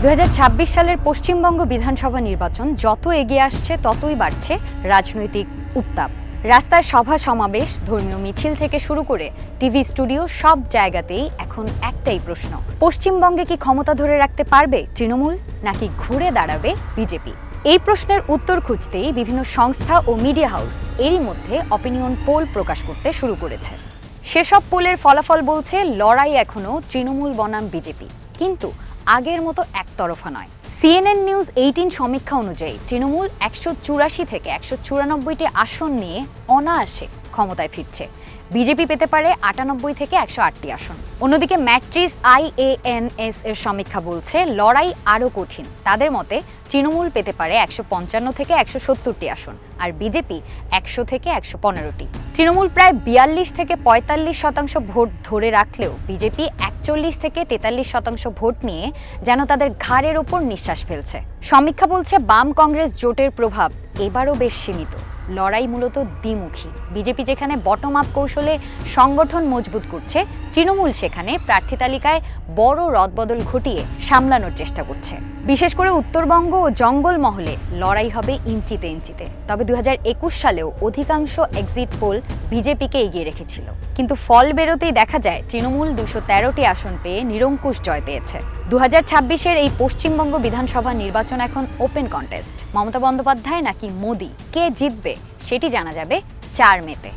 2026 সালের পশ্চিমবঙ্গ বিধানসভা নির্বাচন যত এগিয়ে আসছে ততই বাড়ছে রাজনৈতিক উত্তাপ। রাস্তার সভা সমাবেশ, ধর্মীয় মিছিল থেকে শুরু করে টিভি স্টুডিও সব জায়গাতেই এখন একটাই প্রশ্ন, পশ্চিমবঙ্গে কি ক্ষমতা ধরে রাখতে পারবে তৃণমূল নাকি ঘুরে দাঁড়াবে বিজেপি? এই প্রশ্নের উত্তর খুঁজতেই বিভিন্ন সংস্থা ও মিডিয়া হাউস এরই মধ্যে অপিনিয়ন পোল প্রকাশ করতে শুরু করেছে। সেসব পোলের ফলাফল বলছে লড়াই এখনো তৃণমূল বনাম বিজেপি, কিন্তু আগের মতো একতরফা নয়। CNN নিউজ 18 সমীক্ষা অনুযায়ী তৃণমূল 184 থেকে 194টি আসন নিয়ে অনায়াসে ক্ষমতায় ফিরছে। বিজেপি পেতে পারে 98 থেকে 108টি আসন। অন্যদিকে ম্যাট্রিস IANS এর সমীক্ষা বলছে লড়াই আরও কঠিন। তাদের মতে তৃণমূল পেতে পারে 155 থেকে 170টি আসন, আর বিজেপি 100 থেকে 115টি। তৃণমূল প্রায় 42 থেকে 45% ভোট ধরে রাখলেও বিজেপি 41 থেকে 43% ভোট নিয়ে যেন তাদের ঘাড়ের ওপর নিঃশ্বাস ফেলছে। সমীক্ষা বলছে বাম কংগ্রেস জোটের প্রভাব এবারও বেশ সীমিত। লড়াই মূলত দ্বিমুখী। বিজেপি যেখানে বটম আপ কৌশলে সংগঠন মজবুত করছে, তৃণমূল সেখানে প্রার্থী তালিকায় বড় রদবদল ঘটিয়ে সামলানোর চেষ্টা করছে। বিশেষ করে উত্তরবঙ্গ ও জঙ্গল মহলে লড়াই হবে ইঞ্চিতে ইঞ্চিতে। তবে 2021 সালেও অধিকাংশ এক্সিট পোল বিজেপিকে এগিয়ে রেখেছিল, কিন্তু ফল বেরোতেই দেখা যায় তৃণমূল 213টি আসন পেয়ে নিরঙ্কুশ জয় পেয়েছে। 2026-এর এই পশ্চিমবঙ্গ বিধানসভা নির্বাচন এখন ওপেন কন্টেস্ট। মমতা বন্দ্যোপাধ্যায় নাকি মোদি, কে জিতবে সেটি জানা যাবে 4 মেতে।